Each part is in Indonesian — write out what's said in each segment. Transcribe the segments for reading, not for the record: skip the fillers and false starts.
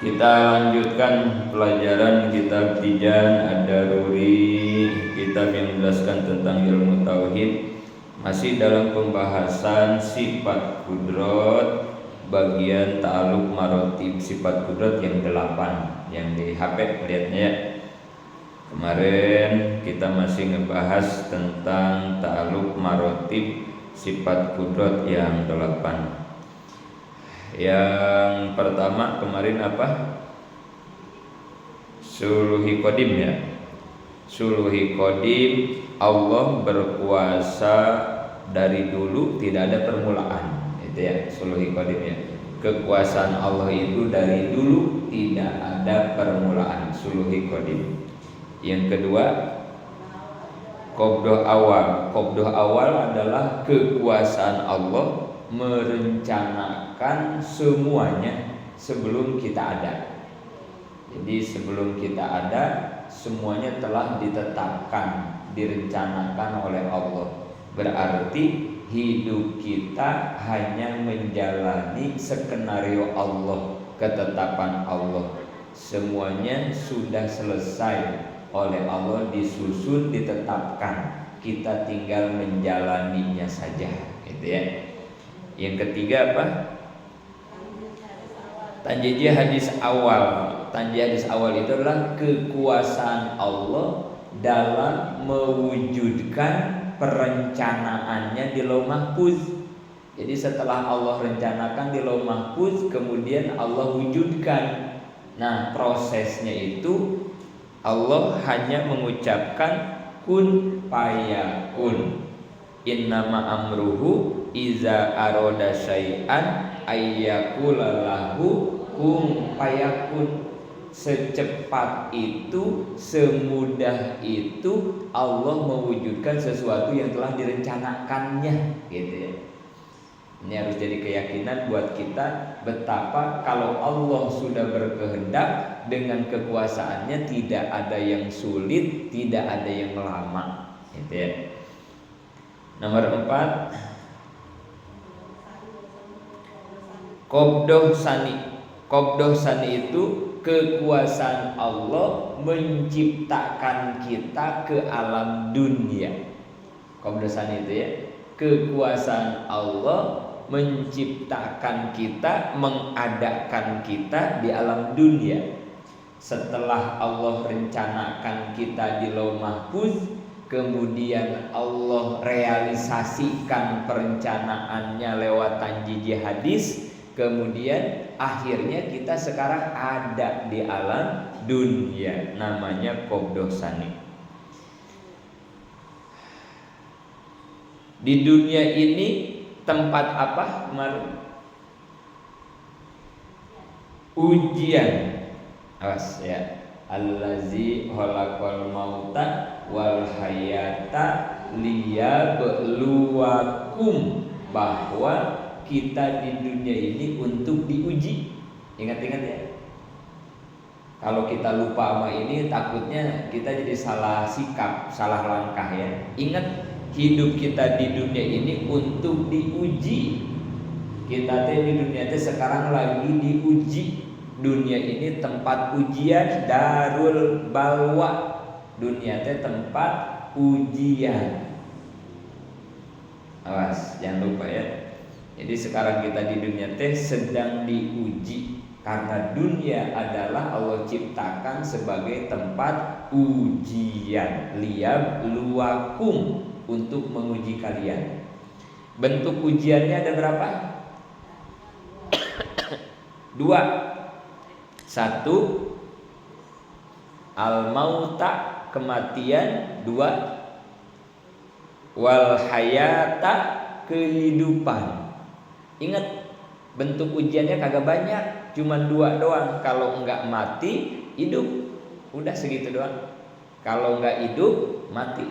Kita lanjutkan pelajaran kitab Tijan Ad-Daruri, kitab yang menjelaskan tentang ilmu tauhid. Masih dalam pembahasan sifat kudrat, bagian ta'alluq marotib sifat kudrat yang 8 yang di HP lihatnya ya. Kemarin kita masih ngebahas tentang ta'alluq marotib sifat kudrat yang 8. Yang pertama kemarin apa? Suluhi qadim ya. Suluhi qadim, Allah berkuasa dari dulu, tidak ada permulaan. Itu ya, suluhi qadim ya. Kekuasaan Allah itu dari dulu, tidak ada permulaan. Suluhi qadim. Yang kedua, qabdah awal. Qabdah awal adalah kekuasaan Allah merencanakan semuanya sebelum kita ada. Jadi sebelum kita ada, semuanya telah ditetapkan, direncanakan oleh Allah. Berarti hidup kita hanya menjalani skenario Allah, ketetapan Allah. Semuanya sudah selesai oleh Allah, disusun, ditetapkan. Kita tinggal menjalaninya saja, gitu ya. Yang ketiga apa? Tanjiyah hadis awal. Tanjiyah hadis awal itu adalah kekuasaan Allah dalam mewujudkan perencanaannya di Lauh Mahfuz. Jadi setelah Allah rencanakan di Lauh Mahfuz, kemudian Allah wujudkan. Nah, prosesnya itu Allah hanya mengucapkan kun fayakun. Innama amruhu iza aroda syai'an ayyakula lahu kun fayakun. Secepat itu, semudah itu Allah mewujudkan sesuatu yang telah direncanakannya, gitu ya. Ini harus jadi keyakinan buat kita betapa kalau Allah sudah berkehendak, dengan kekuasaannya tidak ada yang sulit, tidak ada yang lama, gitu ya. Nomor 4, qabdah sani. Qabdah sani itu kekuasaan Allah menciptakan kita ke alam dunia. Qabdah sani itu ya, kekuasaan Allah menciptakan kita, mengadakan kita di alam dunia. Setelah Allah rencanakan kita di Lauh Mahfuz, kemudian Allah realisasikan perencanaannya lewat tanjiyah hadis. Kemudian akhirnya kita sekarang ada di alam dunia, namanya qabdah sani. Di dunia ini tempat apa kemarin? Ujian. Awas ya. Allazi khalaqal mauta wal hayata liyabluwakum, bahwa kita di dunia ini untuk diuji. Ingat-ingat ya. Kalau kita lupa sama ini, takutnya kita jadi salah sikap, salah langkah ya. Ingat, hidup kita di dunia ini untuk diuji. Kita di dunia sekarang lagi diuji. Dunia ini tempat ujian, darul balwa. Dunia tempat ujian. Awas, jangan lupa ya. Jadi sekarang kita di dunia sedang diuji, karena dunia adalah Allah ciptakan sebagai tempat ujian, liyabluwakum, untuk menguji kalian. Bentuk ujiannya ada berapa? 2. 1, al-mauta, kematian. 2, wal hayata, kehidupan. Ingat, bentuk ujiannya kagak banyak, cuman 2 doang. Kalau enggak mati, hidup. Udah segitu doang. Kalau enggak hidup, mati.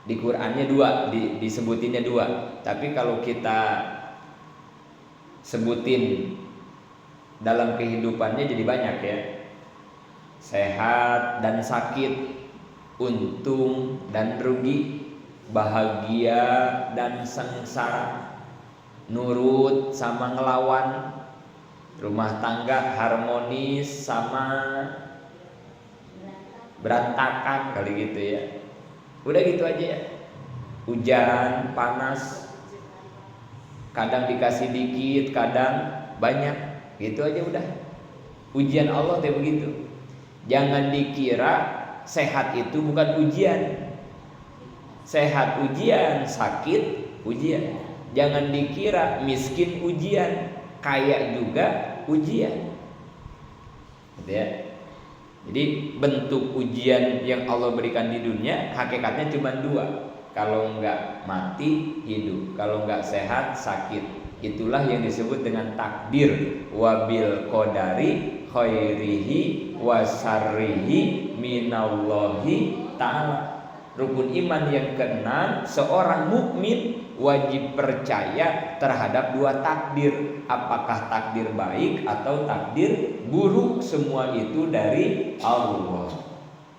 Di Qur'annya 2, disebutinnya 2. Tapi kalau kita sebutin dalam kehidupannya jadi banyak ya. Sehat dan sakit, untung dan rugi, bahagia dan sengsara, nurut sama ngelawan, Rumah tangga harmonis sama berantakan kali gitu ya. Udah gitu aja ya. Hujan, panas, kadang dikasih dikit, kadang banyak, gitu aja udah. Ujian Allah kayak begitu. Jangan dikira sehat itu bukan ujian. Sehat ujian, sakit ujian. Jangan dikira miskin ujian, kaya juga ujian. Gitu ya. Jadi bentuk ujian yang Allah berikan di dunia hakikatnya cuma dua. Kalau enggak mati, hidup. Kalau enggak sehat, sakit. Itulah yang disebut dengan takdir. Wabil qadari khairihi wasarrihi minallahi ta'ala. Rukun iman yang keenam, seorang mukmin wajib percaya terhadap dua takdir. Apakah takdir baik atau takdir buruk, semua itu dari Allah.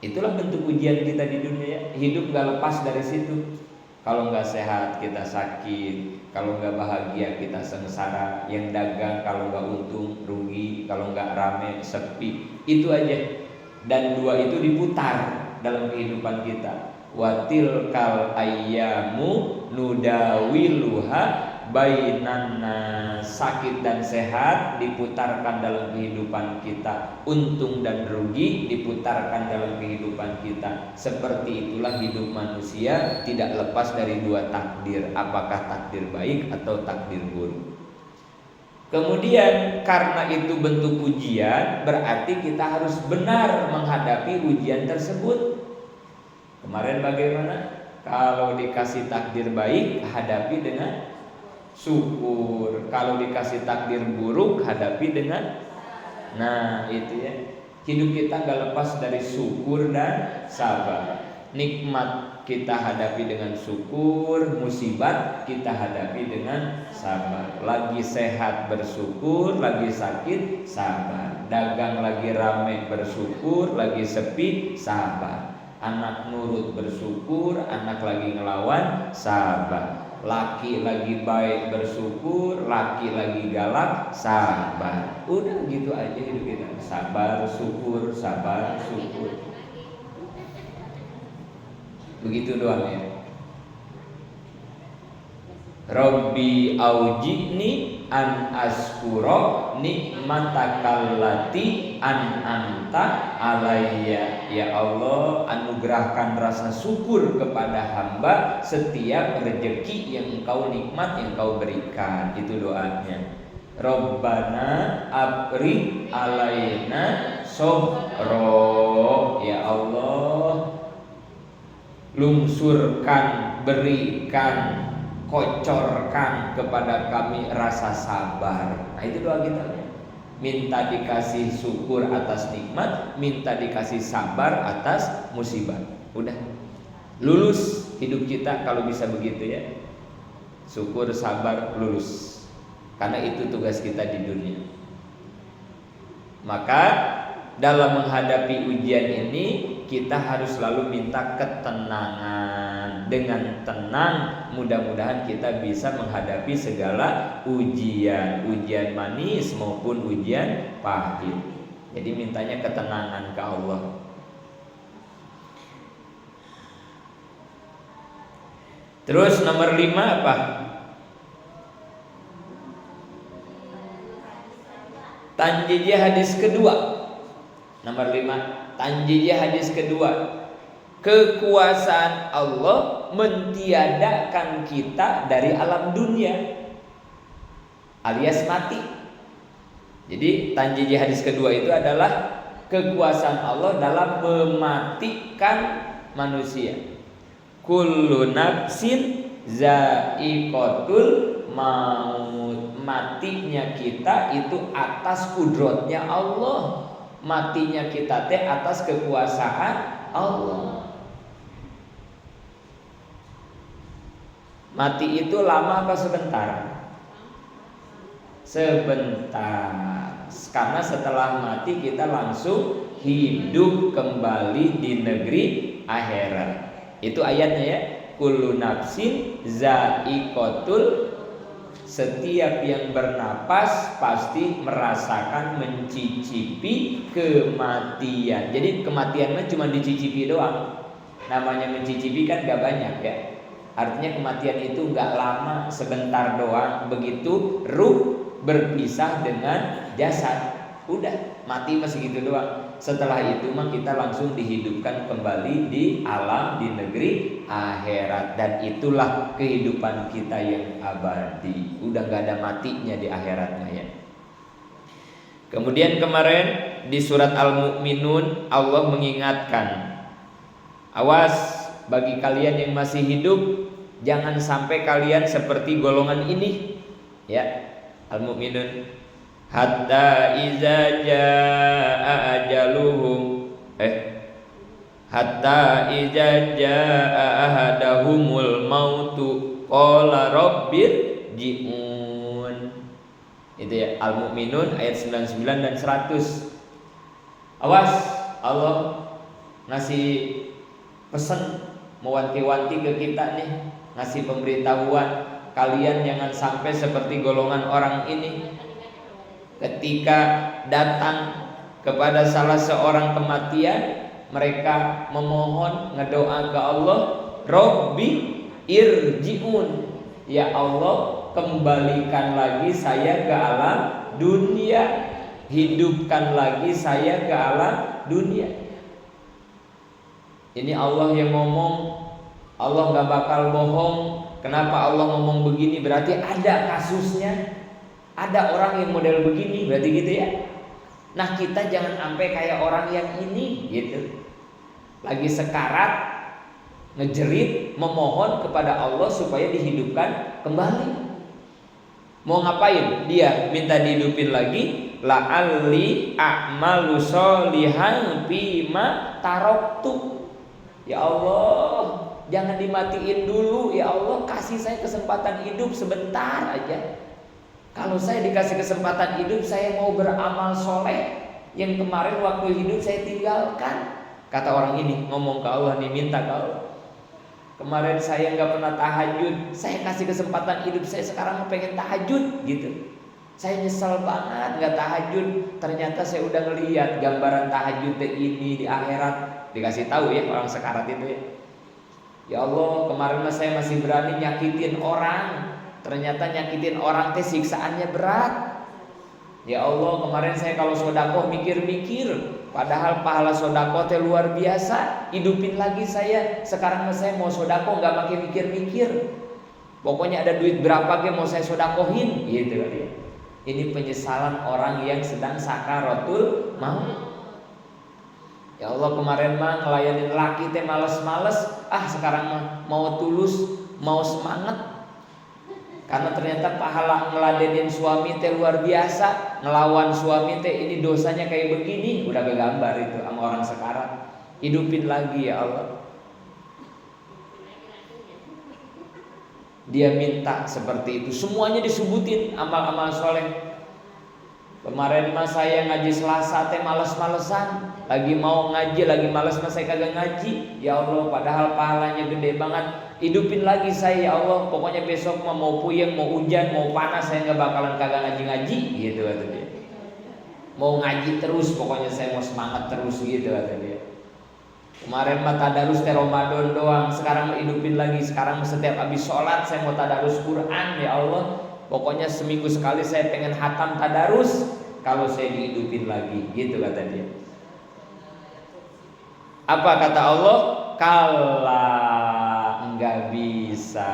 Itulah bentuk ujian kita di dunia ya. Hidup gak lepas dari situ. Kalau gak sehat kita sakit, kalau gak bahagia kita sengsara, yang dagang kalau gak untung rugi, kalau gak rame sepi. Itu aja. Dan dua itu diputar dalam kehidupan kita. Watil kal ayyamu nudawiluha bainan nas. Sakit dan sehat diputarkan dalam kehidupan kita, untung dan rugi diputarkan dalam kehidupan kita. Seperti itulah hidup manusia, tidak lepas dari dua takdir, apakah takdir baik atau takdir buruk. Kemudian karena itu bentuk ujian, berarti kita harus benar menghadapi ujian tersebut. Kemarin bagaimana? Kalau dikasih takdir baik, hadapi dengan syukur. Kalau dikasih takdir buruk, hadapi dengan, nah itu ya. Hidup kita gak lepas dari syukur dan sabar. Nikmat kita hadapi dengan syukur, musibat kita hadapi dengan sabar. Lagi sehat bersyukur, lagi sakit sabar. Dagang lagi rame bersyukur, lagi sepi sabar. Anak nurut bersyukur, anak lagi ngelawan sabar. Laki lagi baik bersyukur, laki lagi galak sabar. Udah gitu aja hidup kita. Sabar, syukur, sabar, syukur. Begitu doang ya. Rabbi aujini an askuro nikmatakallati an anta alayya. Ya Allah, anugerahkan rasa syukur kepada hamba setiap rezeki yang engkau nikmat, yang engkau berikan. Itu doanya. Rabbana abri alaina sobro. Ya Allah, lungsurkan, berikan, kocorkan kepada kami rasa sabar. Nah itu doa kita. Minta dikasih syukur atas nikmat, minta dikasih sabar atas musibah. Udah lulus hidup kita kalau bisa begitu ya. Syukur, sabar, lulus. Karena itu tugas kita di dunia. Maka dalam menghadapi ujian ini kita harus selalu minta ketenangan. Dengan tenang mudah-mudahan kita bisa menghadapi segala ujian, ujian manis maupun ujian pahit. Jadi mintanya ketenangan ke Allah. Terus nomor 5 apa? Tanjijah hadis kedua. Nomor 5, tanjijah hadis kedua. Kekuasaan Allah mentiadakan kita dari alam dunia alias mati. Jadi tanjijah hadis kedua itu adalah kekuasaan Allah dalam mematikan manusia. Kullu nafsin za'iqatul maut. Matinya kita itu atas kudratnya Allah. Matinya kita teh atas kekuasaan Allah. Mati itu lama apa sebentar? Sebentar. Karena setelah mati kita langsung hidup kembali di negeri akhirat. Itu ayatnya ya. Kullu nafsin za'iqatul. setiap yang bernapas pasti merasakan mencicipi kematian. Jadi kematian mah cuma dicicipi doang. Namanya mencicipi kan gak banyak ya. Artinya kematian itu gak lama, sebentar doang. Begitu ruh berpisah dengan jasad, udah mati masih gitu doang. Setelah itu mah kita langsung dihidupkan kembali di alam, di negeri akhirat. Dan itulah kehidupan kita yang abadi. Udah gak ada matinya di akhiratnya ya. Kemudian kemarin di surat Al-Mu'minun Allah mengingatkan, awas bagi kalian yang masih hidup, jangan sampai kalian seperti golongan ini ya. Al-Mu'minun, hatta iza jaa ajaluhum hatta iza jaa ahadahumul mautu qala rabbir ji'un. Itu ya, Al-Mu'minun ayat 99 dan 100. Awas, Allah ngasih pesan, mewanti-wanti ke kita nih, ngasih pemberitahuan, kalian jangan sampai seperti golongan orang ini. Ketika datang kepada salah seorang kematian, mereka memohon, ngedoa ke Allah, Robbi irji'un, ya Allah kembalikan lagi saya ke alam dunia, hidupkan lagi saya ke alam dunia. Ini Allah yang ngomong, Allah gak bakal bohong. Kenapa Allah ngomong begini? Berarti ada kasusnya, ada orang yang model begini, berarti gitu ya. Nah kita jangan sampai kayak orang yang ini gitu. Lagi sekarat, ngejerit, memohon kepada Allah supaya dihidupkan kembali. Mau ngapain? Dia minta dihidupin lagi. La'alli a'malu sholihan fima taroktu. Ya Allah, jangan dimatiin dulu. Ya Allah, kasih saya kesempatan hidup sebentar aja. Kalau saya dikasih kesempatan hidup, saya mau beramal soleh yang kemarin waktu hidup saya tinggalkan. Kata orang ini, ngomong ke Allah nih, minta ke Allah. Kemarin saya gak pernah tahajud, saya kasih kesempatan hidup saya, sekarang pengen tahajud gitu. Saya nyesel banget gak tahajud. Ternyata saya udah ngeliat gambaran tahajud ini di akhirat. Dikasih tahu ya orang sekarat itu ya. Ya Allah, kemarin saya masih berani nyakitin orang. Ternyata nyakitin orang teh siksaannya berat. Ya Allah, kemarin saya kalau sedekah mikir-mikir, padahal pahala sedekah teh luar biasa. Hidupin lagi saya. Sekarang saya mau sedekah enggak pakai mikir-mikir. Pokoknya ada duit berapa ge mau saya sedekahin gitu kali ya. Ini penyesalan orang yang sedang sakaratul maut. Ya Allah, kemarin mah ngelayanin laki teh males-males, sekarang mah mau tulus, mau semangat. Karena ternyata pahala ngeladenin suami teh luar biasa, ngelawan suami teh ini dosanya kayak begini, udah kegambar itu sama orang sekarat. Hidupin lagi ya Allah. Dia minta seperti itu, semuanya disebutin amal-amal soleh. Kemarin mah saya ngaji Selasa teh males-malesan, lagi mau ngaji, lagi males mah saya kagak ngaji. Ya Allah, padahal pahalanya gede banget. Hidupin lagi saya ya Allah. Pokoknya besok mah mau puyeng, mau hujan, mau panas, saya nggak bakalan kagak ngaji-ngaji gitu kata dia. Mau ngaji terus, pokoknya saya mau semangat terus gitu kata dia. Kemarin mah tadarus teh Ramadan doang, sekarang mau hidupin lagi. Sekarang setiap habis sholat saya mau tadarus Quran ya Allah. Pokoknya seminggu sekali saya pengen hatam tadarus kalau saya dihidupin lagi gitu kata dia. Apa kata Allah? Kala, enggak bisa.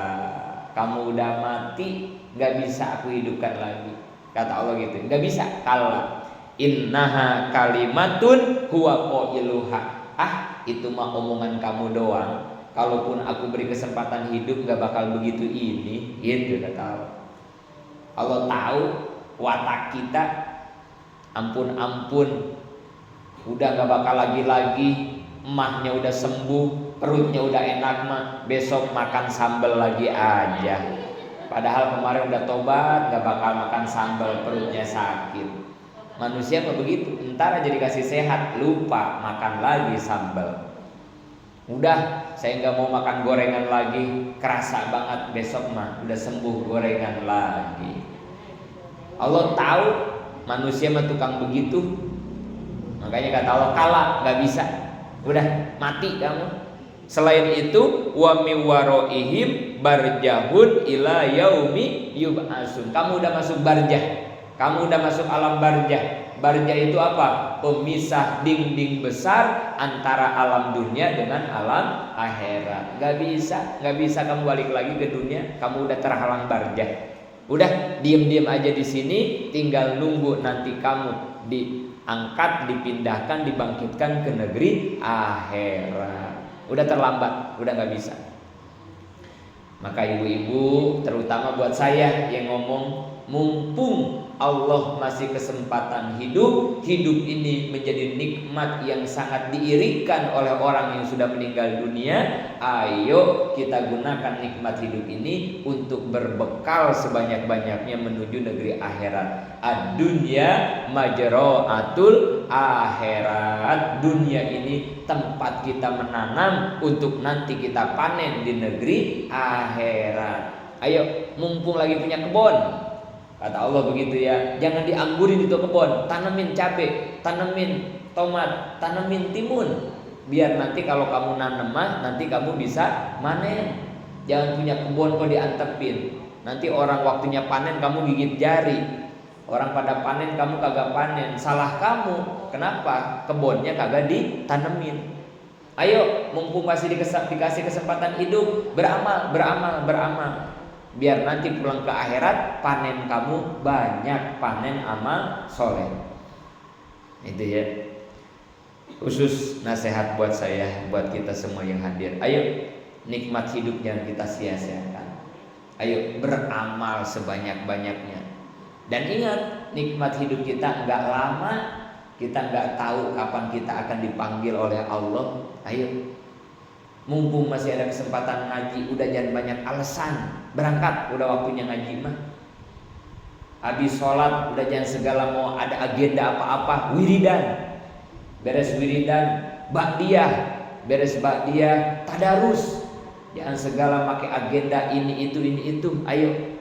Kamu udah mati, enggak bisa aku hidupkan lagi. Kata Allah gitu. Enggak bisa. Kala. Innaha kalimatun huwa qailuha. Itu mah omongan kamu doang. Kalaupun aku beri kesempatan hidup enggak bakal begitu ini. Gitu kata Allah. Allah tahu watak kita. Ampun-ampun, udah gak bakal lagi-lagi. Emahnya udah sembuh, perutnya udah enak mah, besok makan sambal lagi aja. Padahal kemarin udah tobat, gak bakal makan sambal, perutnya sakit. Manusia apa begitu? Entar aja dikasih sehat, lupa makan lagi sambal. Udah, saya nggak mau makan gorengan lagi, kerasa banget besok mah udah sembuh gorengan lagi. Allah tahu manusia mah tukang begitu, makanya kata Allah kalah, nggak bisa, udah mati kamu. Selain itu, wa mi waraihim barjahun ila yaumi yub'atsun. Kamu udah masuk barjah, kamu udah masuk alam barjah. Barjah itu apa? Pemisah dinding besar antara alam dunia dengan alam akhirat. Gak bisa kamu balik lagi ke dunia. Kamu udah terhalang barjah. Udah diam-diam aja di sini, tinggal nunggu nanti kamu diangkat, dipindahkan, dibangkitkan ke negeri akhirat. Udah terlambat, udah gak bisa. Maka ibu-ibu, terutama buat saya yang ngomong, mumpung Allah masih kesempatan hidup ini menjadi nikmat yang sangat diirikan oleh orang yang sudah meninggal dunia. Ayo kita gunakan nikmat hidup ini untuk berbekal sebanyak-banyaknya menuju negeri akhirat. Ad-dunya majra'atul akhirat. Dunia ini tempat kita menanam untuk nanti kita panen di negeri akhirat. Ayo, mumpung lagi punya kebun, kata Allah begitu ya, jangan dianggurin itu kebun, tanamin cabai, tanamin tomat, tanamin timun, biar nanti kalau kamu nanam nanti kamu bisa manen. Jangan punya kebun kok diantepin, nanti orang waktunya panen kamu gigit jari. Orang pada panen kamu kagak panen, salah kamu. Kenapa? Kebunnya kagak ditanemin. Ayo, mumpung masih dikasih kesempatan hidup, beramal. Biar nanti pulang ke akhirat panen kamu banyak, panen amal soleh. Itu ya, khusus nasihat buat saya, buat kita semua yang hadir. Ayo, nikmat hidup jangan kita sia-siakan. Ayo beramal sebanyak-banyaknya. Dan ingat, nikmat hidup kita nggak lama, kita nggak tahu kapan kita akan dipanggil oleh Allah. Ayo, mumpung masih ada kesempatan ngaji, udah jangan banyak alasan. Berangkat, udah waktunya ngaji mah. Habis sholat, udah jangan segala mau ada agenda apa-apa. Wiridan, beres wiridan, ba'diyah, beres ba'diyah, tadarus. Jangan segala pakai agenda ini itu. Ayo,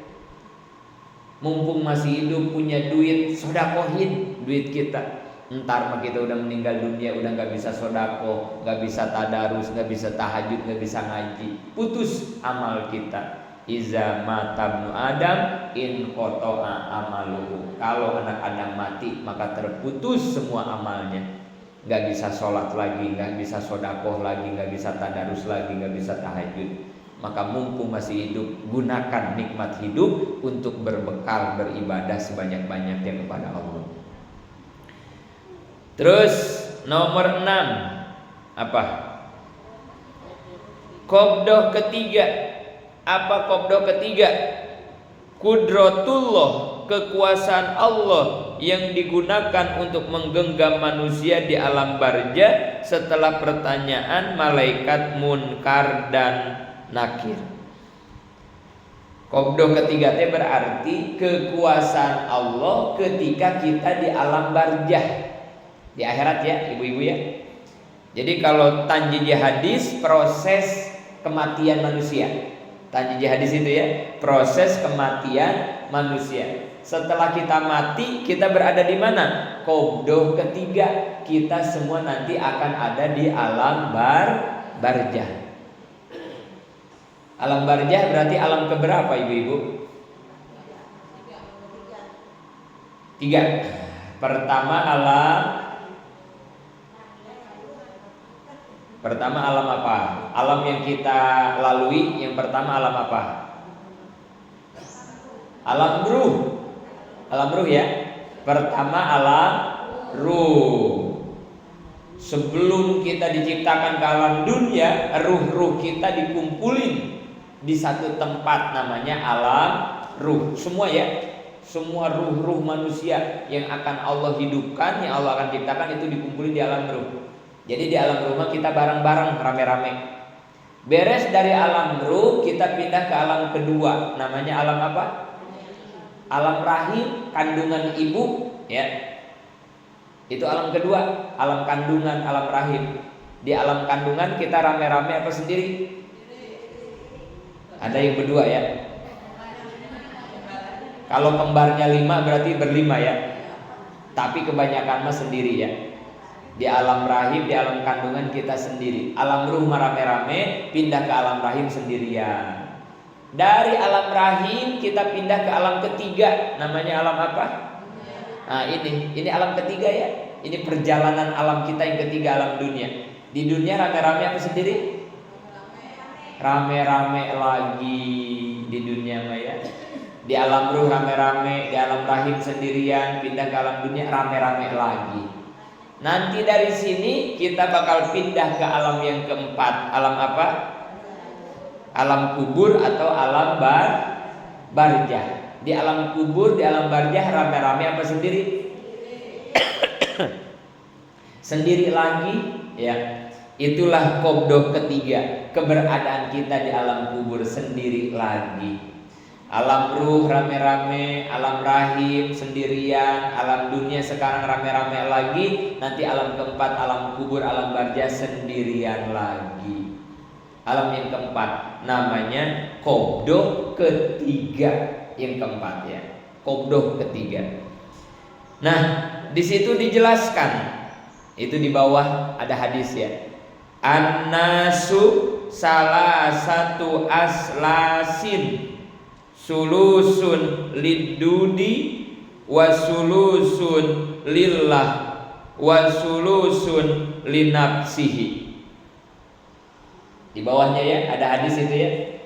mumpung masih hidup, punya duit, sodakohin duit kita. Ntar mah kita udah meninggal dunia, udah gak bisa sodako, gak bisa tadarus, gak bisa tahajud, gak bisa ngaji, putus amal kita. Iza mata ibnu Adam in qata'a amaluhu. Kalau anak Adam mati maka terputus semua amalnya. Gak bisa sholat lagi, gak bisa sodakoh lagi, gak bisa tadarus lagi, gak bisa tahajud. Maka mumpung masih hidup, gunakan nikmat hidup untuk berbekal beribadah sebanyak-banyaknya kepada Allah. Terus nomor 6 apa? Qabdah ketiga. Apa qabdah ketiga? Qudratullah, kekuasaan Allah yang digunakan untuk menggenggam manusia di alam barzah setelah pertanyaan malaikat Munkar dan Nakir. Qabdah ketiga itu berarti kekuasaan Allah ketika kita di alam barzah, di akhirat ya ibu-ibu ya. Jadi kalau tanjiji hadis proses kematian manusia. Tanjiji hadis itu ya, proses kematian manusia. Setelah kita mati, kita berada di mana? Qabdah ketiga. Kita semua nanti akan ada di alam barzah. Alam barzah berarti alam keberapa ibu-ibu? 3. Pertama alam apa? Alam yang kita lalui yang pertama alam apa? Alam ruh. Alam ruh ya. Pertama alam ruh. Sebelum kita diciptakan ke alam dunia, ruh-ruh kita dikumpulin di satu tempat namanya alam ruh. Semua ya. Semua ruh-ruh manusia yang akan Allah hidupkan, yang Allah akan ciptakan itu dikumpulin di alam ruh. Jadi di alam rumah kita bareng-bareng rame-rame. Beres dari alam ruh kita pindah ke alam kedua. Namanya alam apa? Alam rahim, kandungan ibu ya. Itu alam kedua, alam kandungan, alam rahim. Di alam kandungan kita rame-rame apa sendiri? Ada yang berdua ya. Kalau kembarnya 5 berarti berlima ya. Tapi kebanyakan mah sendiri ya. Di alam rahim, di alam kandungan kita sendiri. Alam ruh rame-rame, pindah ke alam rahim sendirian. Dari alam rahim kita pindah ke alam ketiga. Namanya alam apa? Nah ini alam ketiga ya. Ini perjalanan alam kita yang ketiga, alam dunia. Di dunia rame-rame apa sendiri? Rame-rame lagi di dunia mah ya. Di alam ruh rame-rame, di alam rahim sendirian, pindah ke alam dunia rame-rame lagi. Nanti dari sini kita bakal pindah ke alam yang keempat. Alam apa? Alam kubur atau alam barzah. Di alam kubur, di alam barzah rame-rame apa sendiri? Sendiri lagi ya. Itulah qabdah ketiga, keberadaan kita di alam kubur sendiri lagi. Alam ruh rame-rame, alam rahim sendirian, alam dunia sekarang rame-rame lagi. Nanti alam keempat, alam kubur, alam barzah sendirian lagi. Alam yang keempat namanya qabdah ketiga, yang keempat ya, qabdah ketiga. Nah, di situ dijelaskan, itu di bawah ada hadis ya. An-nasu salah satu aslasin, sulusun lidudi wa sulusun lillah wa sulusun linafsihi. Di bawahnya ya ada hadis itu ya.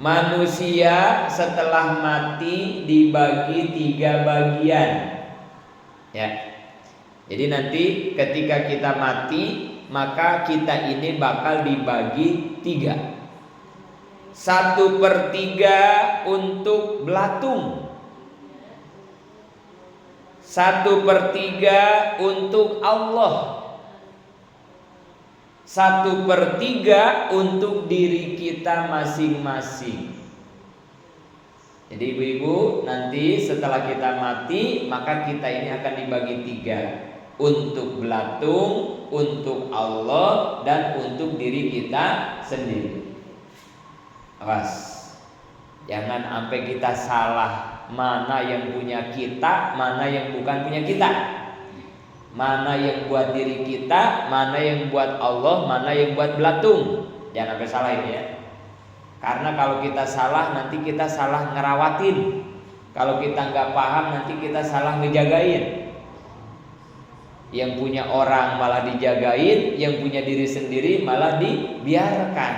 Manusia setelah mati dibagi 3 bagian ya. Jadi nanti ketika kita mati, maka kita ini bakal dibagi 3. 1/3 untuk belatung, 1/3 untuk Allah, 1/3 untuk diri kita masing-masing. Jadi ibu-ibu, nanti setelah kita mati, maka kita ini akan dibagi 3. Untuk belatung, untuk Allah, dan untuk diri kita sendiri. Awas, jangan sampai kita salah mana yang punya kita, mana yang bukan punya kita, mana yang buat diri kita, mana yang buat Allah, mana yang buat belatung. Jangan sampai salah ini ya. Karena kalau kita salah, nanti kita salah ngerawatin. Kalau kita nggak paham, nanti kita salah ngejagain. Yang punya orang malah dijagain, yang punya diri sendiri malah dibiarkan.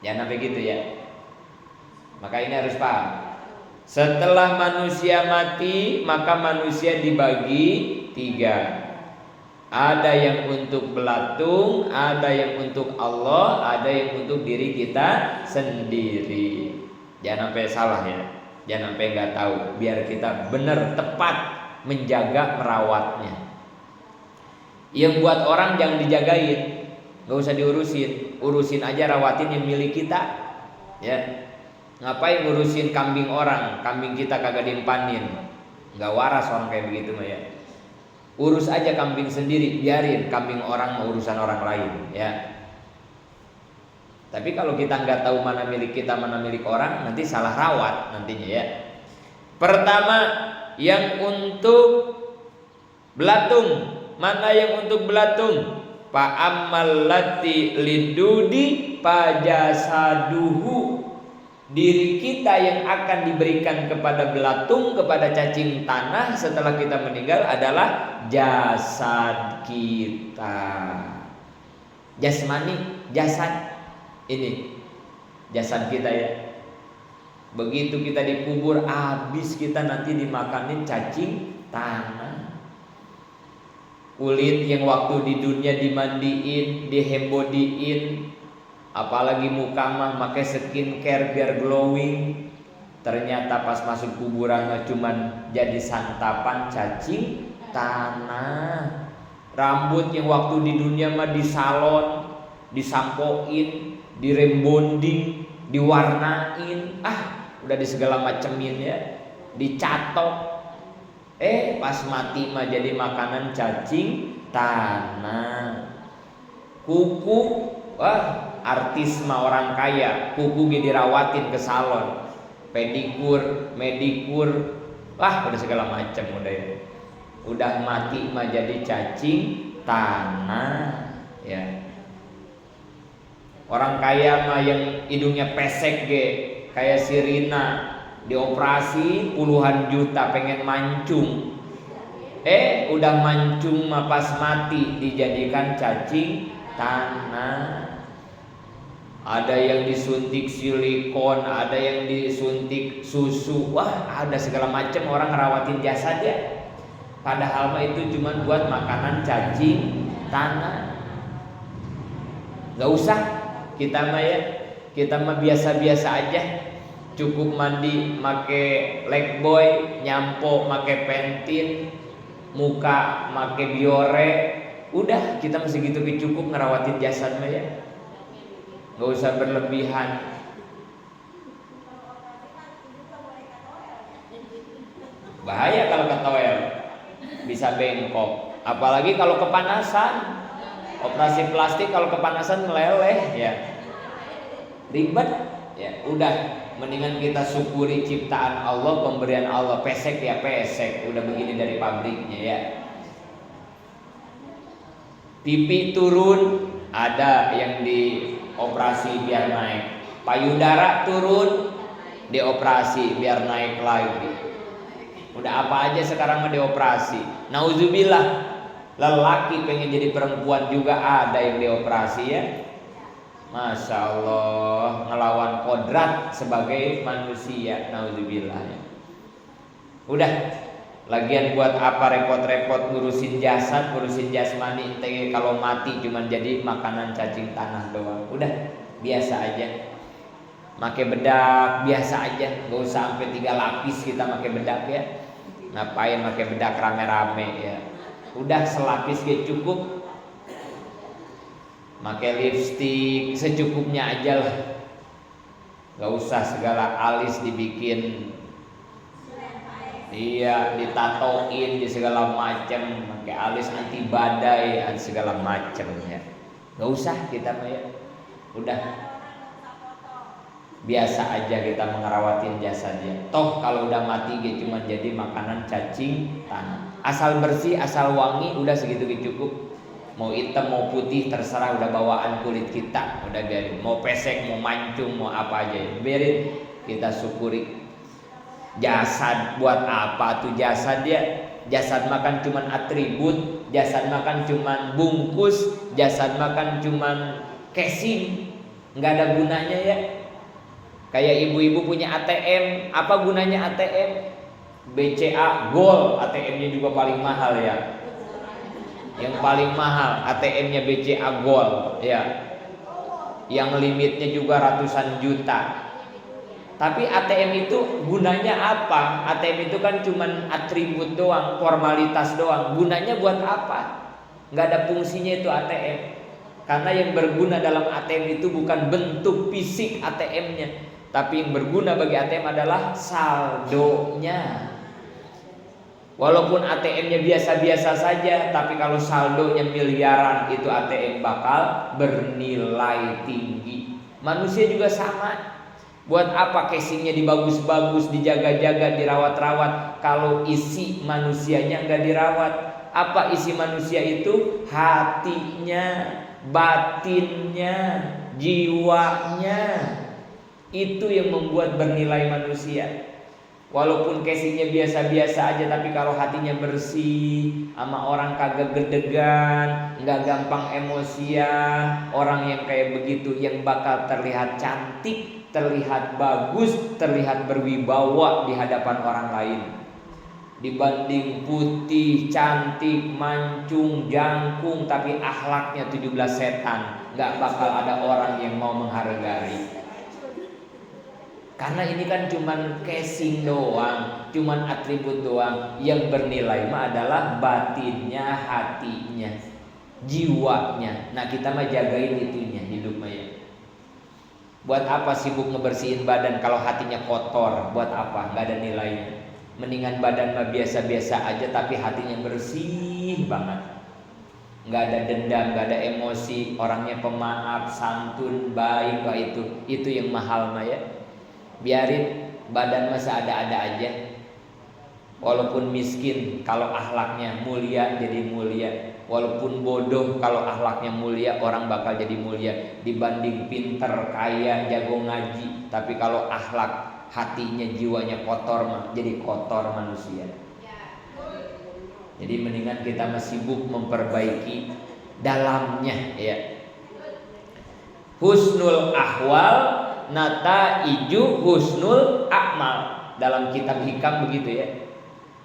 Jangan sampai gitu ya. Maka ini harus paham. Setelah manusia mati, maka manusia dibagi 3. Ada yang untuk belatung, ada yang untuk Allah, ada yang untuk diri kita sendiri. Jangan sampai salah ya. Jangan sampai nggak tahu. Biar kita benar tepat menjaga merawatnya. Yang buat orang jangan dijagain, nggak usah diurusin, urusin aja, rawatin yang milik kita, ya. Ngapain ngurusin kambing orang, kambing kita kagak diempanin, nggak waras orang kayak begitu mah ya. Urus aja kambing sendiri, biarin kambing orang mau urusan orang lain, ya. Tapi kalau kita nggak tahu mana milik kita, mana milik orang, nanti salah rawat nantinya ya. Pertama, yang untuk belatung. Mana yang untuk belatung? Fa'ammal lati lidudi pajasaduhu. Diri kita yang akan diberikan kepada belatung, kepada cacing tanah setelah kita meninggal adalah jasad kita. Jasmani, jasad. Ini jasad kita ya. Begitu kita dikubur, habis kita nanti dimakanin cacing tanah. Kulit yang waktu di dunia dimandiin, dihembodiin, apalagi muka mah pakai skincare biar glowing, ternyata pas masuk kuburan cuman jadi santapan cacing tanah. Rambut yang waktu di dunia mah disalon, disampoin, dirembonding, diwarnain, udah di segala macemin ya, dicatok. Pas mati mah jadi makanan cacing tanah. Kuku, wah artis mah orang kaya, kuku ge dirawatin ke salon, pedikur, medikur, wah udah segala macam udah ya. Udah mati mah jadi cacing tanah ya. Orang kaya mah yang hidungnya pesek ge, kayak si Rina, dioperasi puluhan juta pengen mancung. Udah mancung mah pas mati dijadikan cacing tanah. Ada yang disuntik silikon, ada yang disuntik susu, wah ada segala macam orang ngerawatin jasad ya. Padahal mah itu cuma buat makanan cacing tanah. Gak usah kita mah ya, kita mah biasa-biasa aja. Cukup mandi make Lifebuoy, nyampo make Pentin, muka make Biore, udah kita masih gitu cukup ngerawatin jasad mah ya. Gak usah berlebihan. Bahaya kalau ke toel, bisa bengkok. Apalagi kalau kepanasan. Operasi plastik kalau kepanasan meleleh ya. Ribet ya. Udah mendingan kita syukuri ciptaan Allah, pemberian Allah. Pesek ya pesek, udah begini dari pabriknya ya. Pipi turun, ada yang dioperasi biar naik. Payudara turun, dioperasi biar naik lagi. Udah apa aja sekarang mah dioperasi. Nauzubillah, lelaki pengen jadi perempuan juga ada yang dioperasi ya. Masya Allah, ngelawan kodrat sebagai manusia. Nauzubillah ya. Udah, lagian buat apa repot-repot ngurusin jasad, ngurusin jasmani. Kalau mati cuman jadi makanan cacing tanah doang. Udah, biasa aja. Make bedak biasa aja, gak usah sampai 3 lapis kita make bedak ya. Ngapain make bedak rame-rame ya. Udah selapis ge cukup. Make lipstik secukupnya aja lah. Gak usah segala alis dibikin, iya ditatoin di segala macam, pakai alis anti badai segala macam ya. Gak usah kita mah ya. Udah biasa aja kita mengerawati jasadnya. Toh kalau udah mati ge cuma jadi makanan cacing tanah. Asal bersih, asal wangi, udah segitu cukup. Mau hitam mau putih terserah, udah bawaan kulit kita. Udah biarin. Mau pesek, mau mancung, mau apa aja biarin. Kita syukuri. Jasad buat apa tuh jasad ya? Jasad makan cuman atribut, jasad makan cuman bungkus, jasad makan cuman casing. Nggak ada gunanya ya. Kayak ibu-ibu punya ATM, apa gunanya ATM? BCA Gold, ATM-nya juga paling mahal ya. Yang paling mahal ATM-nya BCA Gold ya. Yang limitnya juga ratusan juta. Tapi ATM itu gunanya apa? ATM itu kan cuman atribut doang, formalitas doang. Gunanya buat apa? Nggak ada fungsinya itu ATM. Karena yang berguna dalam ATM itu bukan bentuk fisik ATM-nya, tapi yang berguna bagi ATM adalah saldonya. Walaupun ATM-nya biasa-biasa saja, tapi kalau saldonya miliaran, itu ATM bakal bernilai tinggi. Manusia juga sama. Buat apa casingnya dibagus-bagus, dijaga-jaga, dirawat-rawat, kalau isi manusianya nggak dirawat? Apa isi manusia itu? Hatinya, batinnya, jiwanya. Itu yang membuat bernilai manusia. Walaupun casingnya biasa-biasa aja, tapi kalau hatinya bersih, sama orang kagak gedegan, nggak gampang emosian, orang yang kayak begitu yang bakal terlihat cantik, terlihat bagus, terlihat berwibawa di hadapan orang lain. Dibanding putih, cantik, mancung, jangkung, tapi akhlaknya 17 setan, nggak bakal ada orang yang mau menghargai. Karena ini kan cuman casing doang, cuman atribut doang. Yang bernilai mah adalah batinnya, hatinya, jiwanya. Nah kita mah jagain itunya, hidup mah ya. Buat apa sibuk ngebersihin badan kalau hatinya kotor? Buat apa? Gak ada nilainya. Mendingan badan mah biasa-biasa aja tapi hatinya bersih banget. nggak ada dendam, nggak ada emosi, orangnya pemaaf, santun, baik. Wah itu yang mahal mah ya. Biarin badan masa ada-ada aja. Walaupun miskin, kalau akhlaknya mulia jadi mulia. Walaupun bodoh, kalau akhlaknya mulia, orang bakal jadi mulia. Dibanding pinter, kaya, jago ngaji, tapi kalau akhlak, hatinya, jiwanya kotor mah jadi kotor manusia. Jadi mendingan kita masih sibuk memperbaiki dalamnya ya. Husnul ahwal nataiju husnul akmal. Dalam kitab Hikam begitu ya.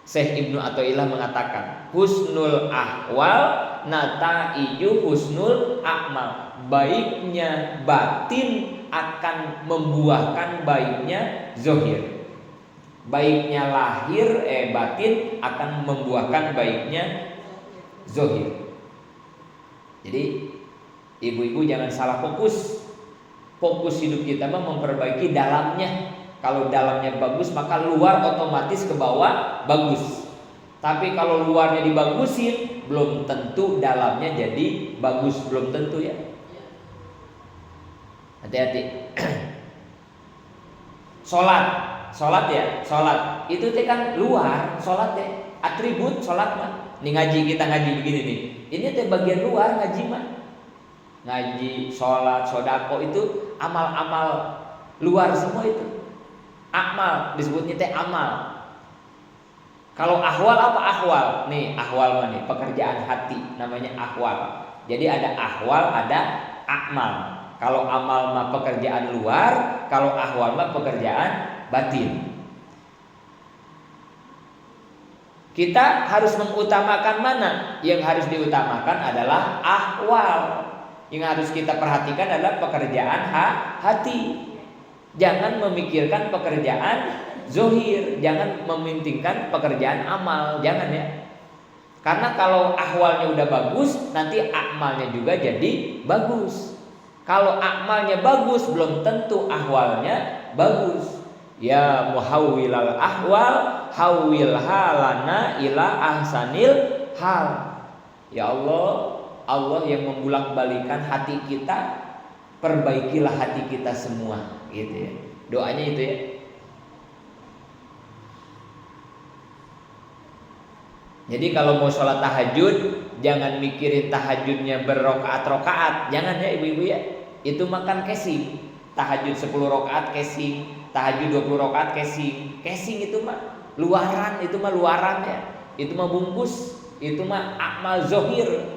Syekh Ibnu Athaillah mengatakan, husnul ahwal nataiju husnul akmal. Baiknya batin akan membuahkan baiknya zahir. Baiknya lahir batin akan membuahkan baiknya zahir. Jadi ibu-ibu jangan salah fokus. Fokus hidup kita memperbaiki dalamnya. Kalau dalamnya bagus maka luar otomatis ke bawah bagus. Tapi kalau luarnya dibagusin belum tentu dalamnya jadi bagus, belum tentu ya. Hati-hati. Sholat itu teh kan luar, sholat teh atribut sholat mah. Nih ngaji, kita ngaji begini nih, ini teh bagian luar ngaji mah. Ngaji, sholat, sodako itu amal-amal luar semua itu. Akmal disebutnya teh amal. Kalau ahwal apa ahwal? Nih ahwal mah nih pekerjaan hati namanya ahwal. Jadi ada ahwal, ada akmal. Kalau amal mah pekerjaan luar, kalau ahwal mah pekerjaan batin. Kita harus mengutamakan mana? Yang harus diutamakan adalah ahwal. Yang harus kita perhatikan adalah pekerjaan hati. Jangan memikirkan pekerjaan zohir, jangan mementingkan pekerjaan amal, jangan ya. Karena kalau ahwalnya udah bagus, nanti amalnya juga jadi bagus. Kalau amalnya bagus, belum tentu ahwalnya bagus. Ya muhawwilal ahwal, hawwil halana ila ahsanil hal. Ya Allah, Allah yang membulak-balikan hati kita, perbaikilah hati kita semua, gitu ya. Doanya itu ya. Jadi kalau mau sholat tahajud, jangan mikirin tahajudnya berrokaat-rokaat, jangan ya ibu-ibu ya. Itu makan casing. Tahajud 10 rakaat casing, tahajud 20 rakaat casing. Casing itu mah luaran, itu mah luaran ya. Itu mah bungkus, itu mah amal zohir.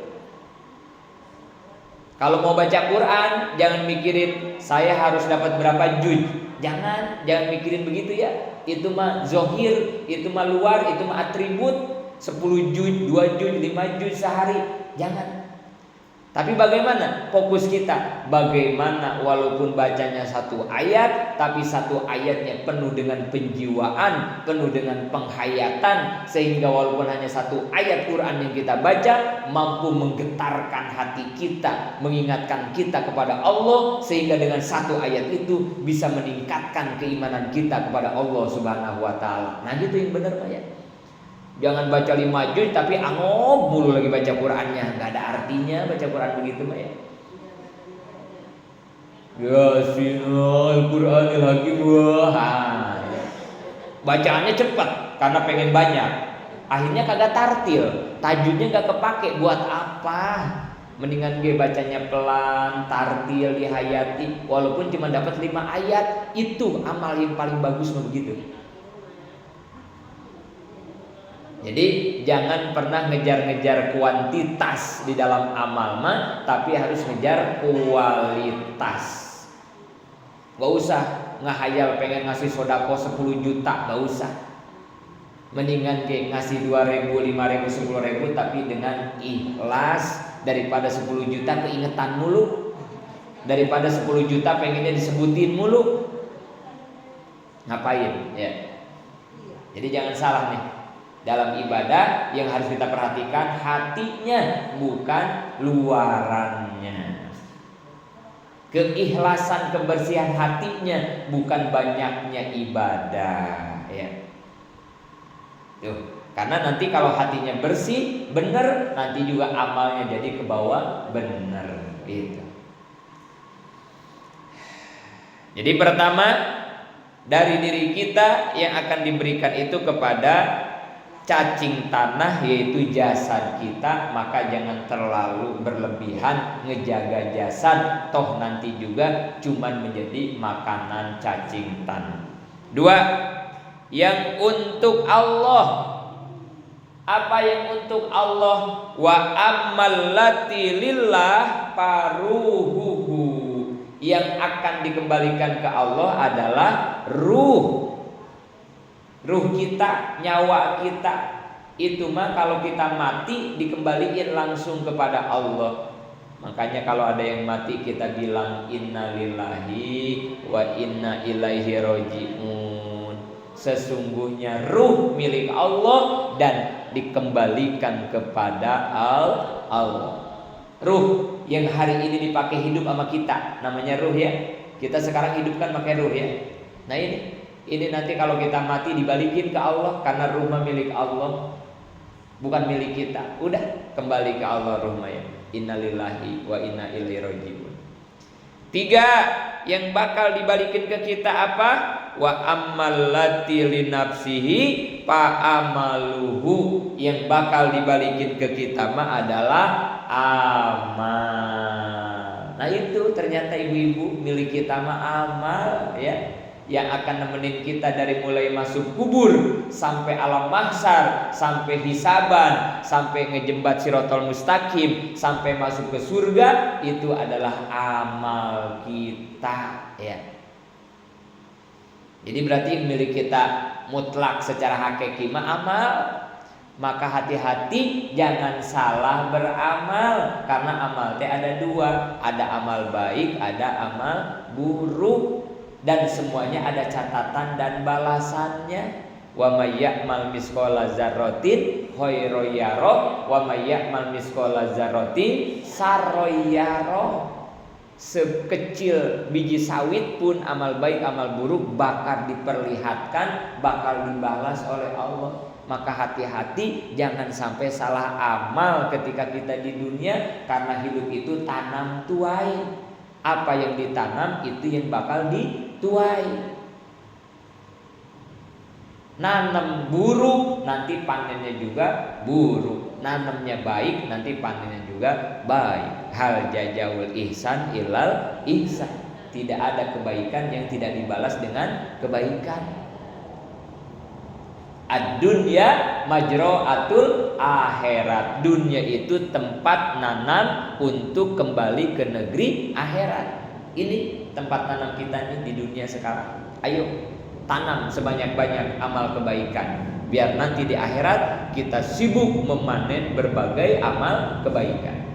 Kalau mau baca Quran, jangan mikirin saya harus dapat berapa juz. Jangan mikirin begitu ya. Itu mah zohir, itu mah luar, itu mah atribut. 10 juz, 2 juz, 5 juz sehari. Jangan. Tapi bagaimana fokus kita? Bagaimana walaupun bacanya satu ayat, tapi satu ayatnya penuh dengan penjiwaan, penuh dengan penghayatan, sehingga walaupun hanya satu ayat Quran yang kita baca, mampu menggetarkan hati kita, mengingatkan kita kepada Allah, sehingga dengan satu ayat itu bisa meningkatkan keimanan kita kepada Allah Subhanahu wa Ta'ala. Nah gitu yang benar Pak ya. Jangan baca 5 juz tapi angob mulu lagi baca Qurannya, nggak ada artinya baca Quran begitu mah ya. Yasin Al-Qur'anil Hakim. Bacaannya cepat karena pengen banyak. Akhirnya kagak tartil, tajwidnya nggak kepake. Buat apa? Mendingan gue bacanya pelan, tartil, dihayati. Walaupun cuma dapat 5 ayat, itu amal yang paling bagus begitu. Jadi jangan pernah ngejar-ngejar kuantitas di dalam amal mah, tapi harus ngejar kualitas. Gak usah ngehayal pengen ngasih sodako 10 juta, gak usah. Mendingan kayak ngasih 2.000, 5.000, 10.000 tapi dengan ikhlas, daripada 10 juta keingetan mulu, daripada 10 juta pengennya disebutin mulu. Ngapain ya? Jadi jangan salah nih. Dalam ibadah yang harus kita perhatikan hatinya, bukan luarannya. Keikhlasan, kebersihan hatinya, bukan banyaknya ibadah ya. Tuh, Karena nanti kalau hatinya bersih, benar, nanti juga amalnya jadi ke bawah benar. Gitu. Jadi pertama, dari diri kita yang akan diberikan itu kepada cacing tanah, yaitu jasad kita. Maka jangan terlalu berlebihan ngejaga jasad, toh nanti juga cuman menjadi makanan cacing tanah. 2, yang untuk Allah. Apa yang untuk Allah? Wa ammallati lillah paruhuhu. Yang akan dikembalikan ke Allah adalah ruh kita, nyawa kita. Itu mah kalau kita mati dikembalikan langsung kepada Allah. Makanya kalau ada yang mati kita bilang innalillahi wa inna ilaihi raji'un. Sesungguhnya ruh milik Allah dan dikembalikan kepada Allah. Ruh yang hari ini dipakai hidup sama kita namanya ruh ya. Kita sekarang hidup kan pakai ruh ya. Nah ini nanti kalau kita mati dibalikin ke Allah, karena ruh milik Allah, bukan milik kita. Udah kembali ke Allah ruhnya. Innalillahi wa inna ilaihi raji'un. 3, yang bakal dibalikin ke kita apa? Wa ammallati linafsihi fa'amaluhu. Yang bakal dibalikin ke kita mah adalah amal. Nah itu ternyata ibu-ibu, milik kita mah amal ya, yang akan nemenin kita dari mulai masuk kubur sampai alam mahsyar, sampai hisaban, sampai ngejembat sirotol mustaqim, sampai masuk ke surga. Itu adalah amal kita ya. Jadi berarti milik kita mutlak secara hakiki mah amal. Maka hati-hati jangan salah beramal, karena amal teh ada 2, ada amal baik, ada amal buruk, dan semuanya ada catatan dan balasannya. Wa may ya'mal misqala dzarratin khairan yarah wa may ya'mal misqala dzarratin syarran yarah. Sekecil biji sawit pun amal baik amal buruk bakal diperlihatkan, bakal dibalas oleh Allah. Maka hati-hati jangan sampai salah amal ketika kita di dunia, karena hidup itu tanam tuai. Apa yang ditanam itu yang bakal dituai. Nanam buruk nanti panennya juga buruk. Nanamnya baik nanti panennya juga baik. Hal jazaul ihsan ilal ihsan. Tidak ada kebaikan yang tidak dibalas dengan kebaikan. Ad-dunya majra'atul akhirat. Dunia itu tempat nanam untuk kembali ke negeri akhirat. Ini tempat tanam kita nih di dunia sekarang. Ayo tanam sebanyak-banyak amal kebaikan, biar nanti di akhirat kita sibuk memanen berbagai amal kebaikan.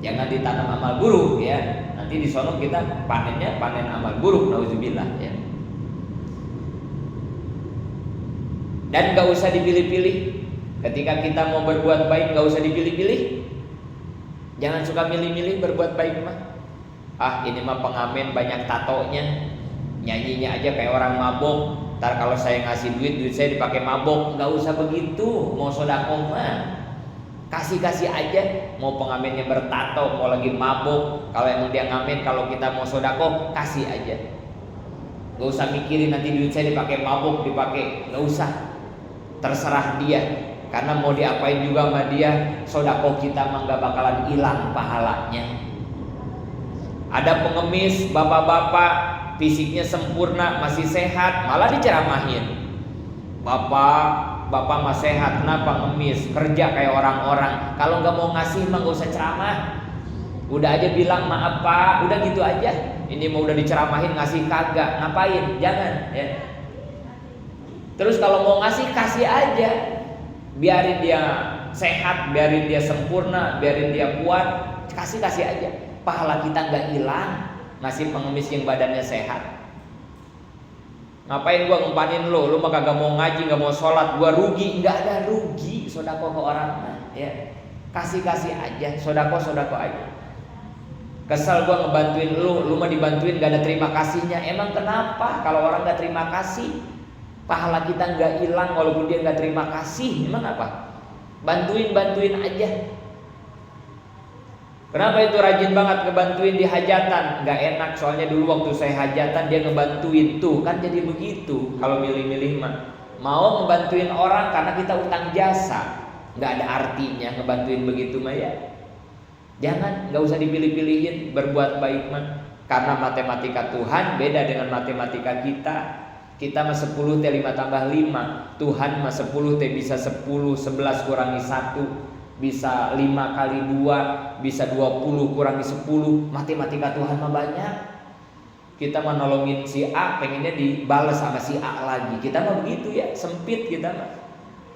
Jangan ditanam amal buruk ya. Nanti di sono kita panennya panen amal buruk, nauzubillah ya. Dan gak usah dipilih-pilih. Ketika kita mau berbuat baik gak usah dipilih-pilih. Jangan suka milih-milih berbuat baik mah. Ini mah pengamen banyak tatonya, nyanyinya aja kayak orang mabok. Ntar kalau saya ngasih duit saya dipakai mabok. Gak usah begitu. Mau sedekah mah kasih-kasih aja. Mau pengamennya bertato, mau lagi mabok, kalau emang dia ngamen, kalau kita mau sedekah kasih aja. Gak usah mikirin nanti duit saya dipakai mabok, dipakai. Gak usah. Terserah dia, karena mau diapain juga sama dia, sedekah kita mah gak bakalan hilang pahalanya. Ada pengemis, bapak-bapak fisiknya sempurna, masih sehat, malah diceramahin. Bapak mah sehat, kenapa ngemis? Kerja kayak orang-orang. Kalau gak mau ngasih mah gak usah ceramah. Udah aja bilang maaf pak, udah gitu aja. Ini mau udah diceramahin ngasih kagak, ngapain? Jangan ya. Terus kalau mau ngasih kasih aja, biarin dia sehat, biarin dia sempurna, biarin dia kuat, kasih aja. Pahala kita nggak hilang, ngasih pengemis yang badannya sehat. Ngapain gua ngempanin lu mah kagak mau ngaji, nggak mau sholat, gua rugi? Nggak ada rugi, sodako ke orang, ya kasih aja, sodako aja. Kesel gua ngebantuin lu mah dibantuin gak ada terima kasihnya. Emang kenapa kalau orang gak terima kasih? Pahala kita nggak hilang walaupun dia nggak terima kasih. Memang apa? Bantuin aja. Kenapa itu rajin banget ngebantuin di hajatan? Nggak enak, soalnya dulu waktu saya hajatan dia ngebantuin. Tuh kan jadi begitu. Kalau milih-milih mah mau ngebantuin orang karena kita utang jasa, nggak ada artinya ngebantuin begitu mah ya. Jangan, nggak usah dipilih-pilihin berbuat baik mah. Karena matematika Tuhan beda dengan matematika kita. Kita mah 10 T 5 tambah 5. Tuhan mah 10 T bisa 10, 11 kurangi 1, bisa 5 kali 2, bisa 20 kurangi 10. Matematika Tuhan mah banyak. Kita mah nolongin si A, pengennya dibales sama si A lagi. Kita mah begitu ya, sempit kita mah.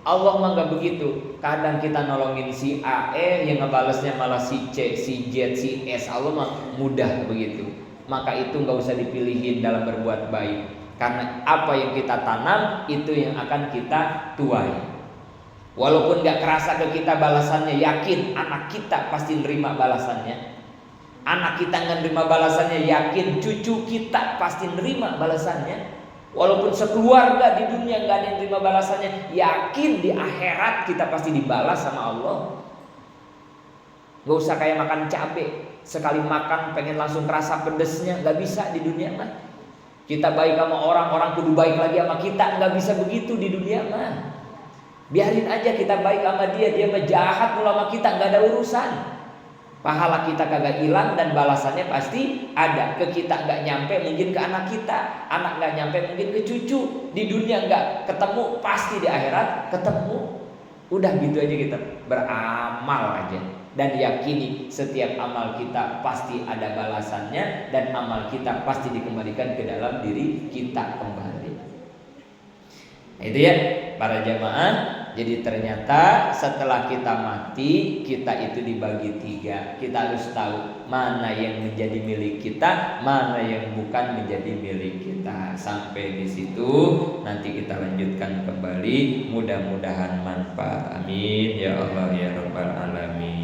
Allah mah gak begitu. Kadang kita nolongin si A, yang ngebalesnya malah si C, si Z, si S. Allah mah mudah begitu. Maka itu gak usah dipilihin dalam berbuat baik. Karena apa yang kita tanam itu yang akan kita tuai. Walaupun gak kerasa ke kita balasannya, yakin anak kita pasti nerima balasannya. Anak kita gak nerima balasannya, yakin cucu kita pasti nerima balasannya. Walaupun sekeluarga di dunia gak ada yang nerima balasannya, yakin di akhirat kita pasti dibalas sama Allah. Gak usah kayak makan cabai, sekali makan pengen langsung kerasa pedesnya, gak bisa di dunia mah. Kita baik sama orang, orang kudu baik lagi sama kita, nggak bisa begitu di dunia mah. Biarin aja kita baik sama dia, dia mah jahat mulu sama kita, nggak ada urusan. Pahala kita kagak hilang dan balasannya pasti ada. Ke kita nggak nyampe, mungkin ke anak kita, anak nggak nyampe, mungkin ke cucu. Di dunia nggak ketemu, pasti di akhirat ketemu. Udah gitu aja kita beramal aja. Dan yakini setiap amal kita pasti ada balasannya, dan amal kita pasti dikembalikan ke dalam diri kita kembali. Nah, itu ya para jamaah. Jadi ternyata setelah kita mati, kita itu dibagi 3. Kita harus tahu mana yang menjadi milik kita, mana yang bukan menjadi milik kita. Sampai di situ nanti kita lanjutkan kembali. Mudah-mudahan manfaat. Amin ya Allah ya Rabbal alamin.